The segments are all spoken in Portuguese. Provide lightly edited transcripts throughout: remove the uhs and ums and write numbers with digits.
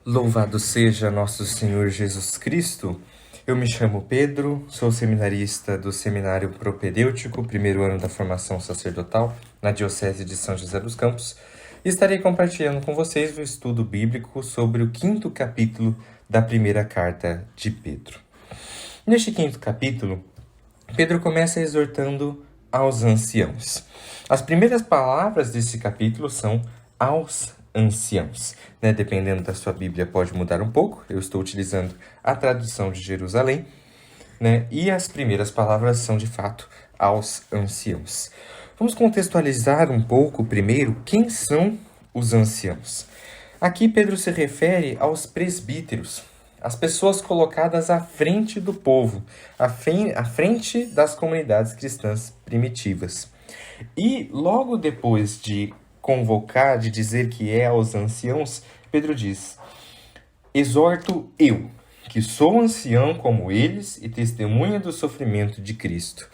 Louvado seja nosso Senhor Jesus Cristo. Eu me chamo Pedro, sou seminarista do Seminário Propedêutico, primeiro ano da formação sacerdotal, na Diocese de São José dos Campos, e estarei compartilhando com vocês o estudo bíblico sobre o 5º capítulo da primeira carta de Pedro. Neste 5º capítulo, Pedro começa exortando aos anciãos. As primeiras palavras desse capítulo são aos anciãos, né? Dependendo da sua Bíblia pode mudar um pouco. Eu estou utilizando a tradução de Jerusalém, né? E as primeiras palavras são de fato aos anciãos. Vamos contextualizar um pouco primeiro quem são os anciãos. Aqui Pedro se refere aos presbíteros, as pessoas colocadas à frente do povo, à frente das comunidades cristãs primitivas. E logo depois de convocar, de dizer que é aos anciãos, Pedro diz: exorto eu, que sou ancião como eles e testemunha do sofrimento de Cristo.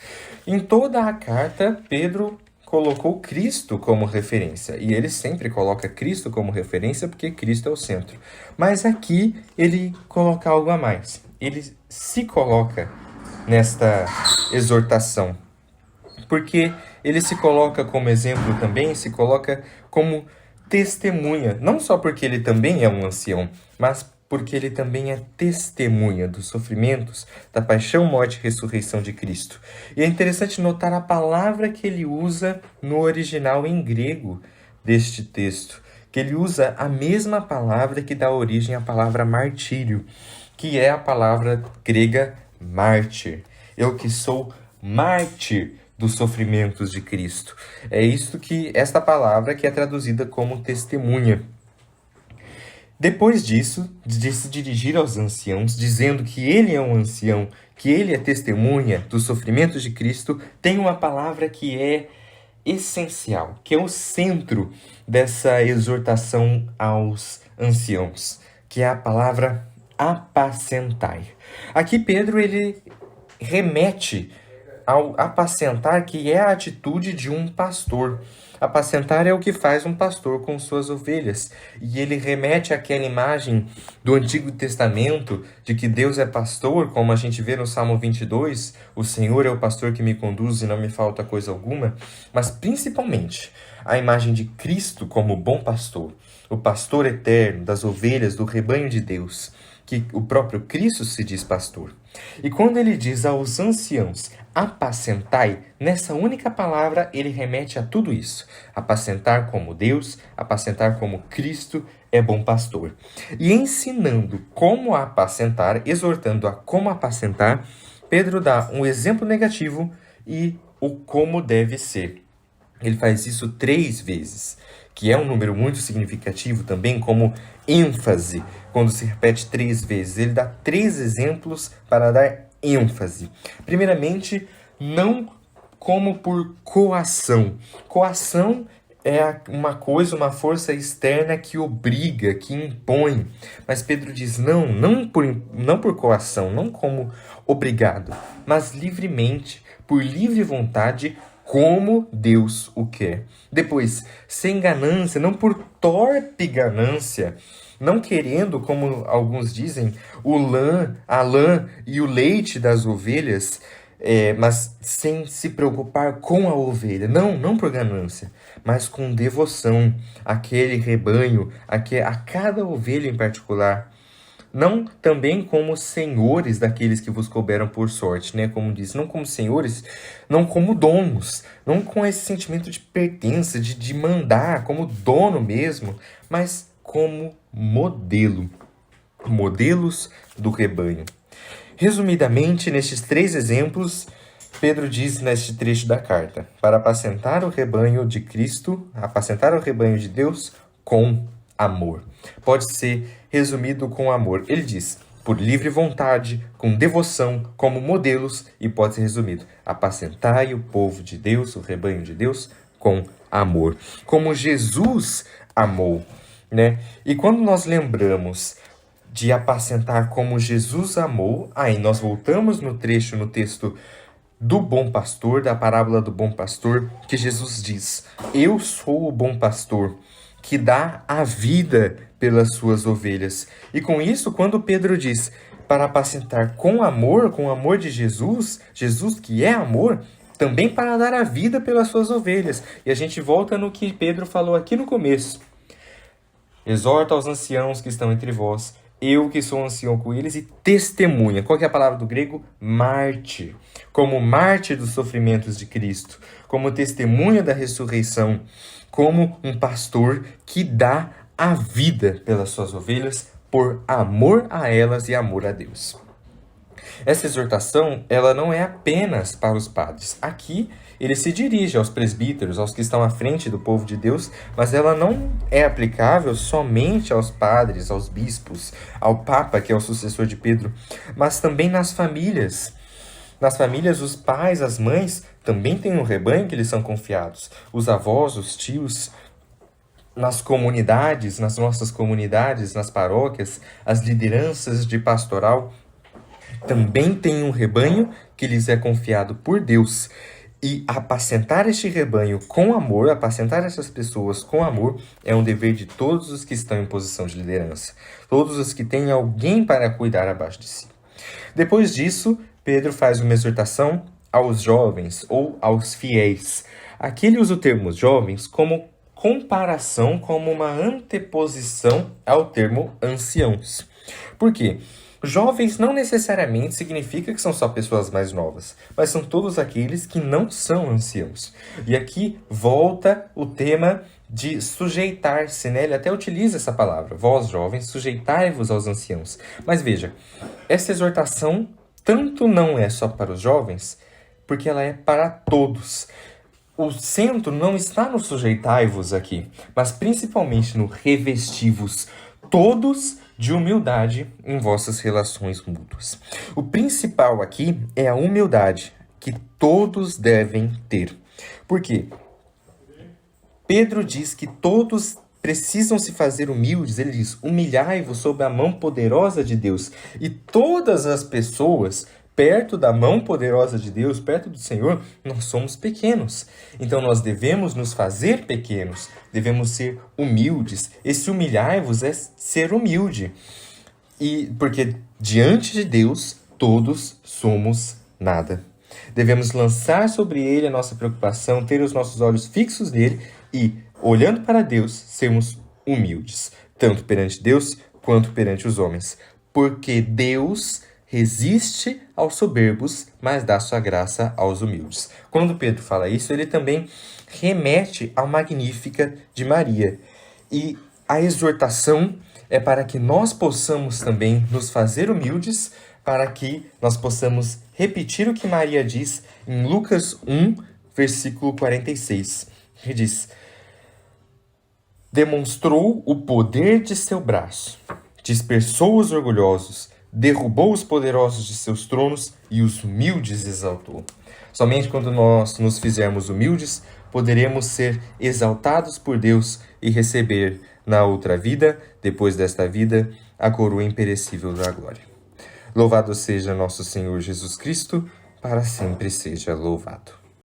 Em toda a carta, Pedro colocou Cristo como referência, e ele sempre coloca Cristo como referência porque Cristo é o centro. Mas aqui ele coloca algo a mais. Ele se coloca nesta exortação, porque ele se coloca como exemplo também, se coloca como testemunha, não só porque ele também é um ancião, mas porque ele também é testemunha dos sofrimentos, da paixão, morte e ressurreição de Cristo. E é interessante notar a palavra que ele usa no original em grego deste texto, que ele usa a mesma palavra que dá origem à palavra martírio, que é a palavra grega mártir. Eu que sou mártir dos sofrimentos de Cristo. É isto que esta palavra que é traduzida como testemunha. Depois disso, de se dirigir aos anciãos, dizendo que ele é um ancião, que ele é testemunha dos sofrimentos de Cristo, tem uma palavra que é essencial, que é o centro dessa exortação aos anciãos, que é a palavra apacentai. Aqui Pedro ele remete ao apacentar, que é a atitude de um pastor. Apacentar é o que faz um pastor com suas ovelhas. E ele remete àquela imagem do Antigo Testamento de que Deus é pastor, como a gente vê no Salmo 22, o Senhor é o pastor que me conduz e não me falta coisa alguma, mas principalmente a imagem de Cristo como bom pastor, o pastor eterno das ovelhas do rebanho de Deus, que o próprio Cristo se diz pastor. E quando ele diz aos anciãos, apacentai, nessa única palavra ele remete a tudo isso. Apacentar como Deus, apacentar como Cristo é bom pastor. E ensinando como apacentar, exortando a como apacentar, Pedro dá um exemplo negativo e o como deve ser. Ele faz isso 3 vezes, que é um número muito significativo também como ênfase. Quando se repete 3 vezes, ele dá 3 exemplos para dar ênfase. Primeiramente, não como por coação. Coação é uma coisa, uma força externa que obriga, que impõe. Mas Pedro diz não por coação, não como obrigado, mas livremente, por livre vontade, como Deus o quer. Depois, sem ganância, não por torpe ganância, não querendo, como alguns dizem, a lã e o leite das ovelhas, mas sem se preocupar com a ovelha. Não por ganância, mas com devoção àquele rebanho, a cada ovelha em particular. Não também como senhores daqueles que vos couberam por sorte, né? Como diz, não como senhores, não como donos, não com esse sentimento de pertença, de mandar, como dono mesmo, mas como modelo, modelos do rebanho. Resumidamente, nestes 3 exemplos, Pedro diz neste trecho da carta, para apacentar o rebanho de Cristo, apacentar o rebanho de Deus com amor. Pode ser resumido com amor. Ele diz, por livre vontade, com devoção, como modelos, e pode ser resumido, apacentai o povo de Deus, o rebanho de Deus, com amor. Como Jesus amou, né? E quando nós lembramos de apacentar como Jesus amou, aí nós voltamos no texto do bom pastor, da parábola do bom pastor, que Jesus diz, eu sou o bom pastor, que dá a vida pelas suas ovelhas. E com isso, quando Pedro diz para apacentar com o amor de Jesus, Jesus que é amor, também para dar a vida pelas suas ovelhas. E a gente volta no que Pedro falou aqui no começo. Exorta aos anciãos que estão entre vós, eu que sou ancião com eles, e testemunha. Qual que é a palavra do grego? Mártir. Como mártir dos sofrimentos de Cristo, como testemunha da ressurreição, como um pastor que dá a vida pelas suas ovelhas, por amor a elas e amor a Deus. Essa exortação, ela não é apenas para os padres. Aqui, ele se dirige aos presbíteros, aos que estão à frente do povo de Deus, mas ela não é aplicável somente aos padres, aos bispos, ao Papa, que é o sucessor de Pedro, mas também nas famílias. Nas famílias, os pais, as mães, também têm um rebanho que lhes são confiados. Os avós, os tios, nas comunidades, nas nossas comunidades, nas paróquias, as lideranças de pastoral, também têm um rebanho que lhes é confiado por Deus. E apacentar este rebanho com amor, apacentar essas pessoas com amor, é um dever de todos os que estão em posição de liderança. Todos os que têm alguém para cuidar abaixo de si. Depois disso, Pedro faz uma exortação aos jovens ou aos fiéis. Aqui ele usa o termo jovens como comparação, como uma anteposição ao termo anciãos. Por quê? Jovens não necessariamente significa que são só pessoas mais novas, mas são todos aqueles que não são anciãos. E aqui volta o tema de sujeitar-se, né? Ele até utiliza essa palavra, vós jovens, sujeitai-vos aos anciãos. Mas veja, essa exortação tanto não é só para os jovens, porque ela é para todos. O centro não está no sujeitai-vos aqui, mas principalmente no revesti-vos todos de humildade em vossas relações mútuas. O principal aqui é a humildade que todos devem ter. Por quê? Pedro diz que todos precisam se fazer humildes. Ele diz, humilhai-vos sob a mão poderosa de Deus. E todas as pessoas perto da mão poderosa de Deus, perto do Senhor, nós somos pequenos. Então nós devemos nos fazer pequenos, devemos ser humildes. Esse humilhai-vos é ser humilde. E porque diante de Deus, todos somos nada. Devemos lançar sobre Ele a nossa preocupação, ter os nossos olhos fixos nele e, olhando para Deus, sermos humildes, tanto perante Deus quanto perante os homens. Porque Deus resiste aos soberbos, mas dá sua graça aos humildes. Quando Pedro fala isso, ele também remete ao Magnífica de Maria. E a exortação é para que nós possamos também nos fazer humildes, para que nós possamos repetir o que Maria diz em Lucas 1, versículo 46. Que diz, demonstrou o poder de seu braço, dispersou os orgulhosos, derrubou os poderosos de seus tronos e os humildes exaltou. Somente quando nós nos fizermos humildes, poderemos ser exaltados por Deus e receber na outra vida, depois desta vida, a coroa imperecível da glória. Louvado seja nosso Senhor Jesus Cristo, para sempre seja louvado.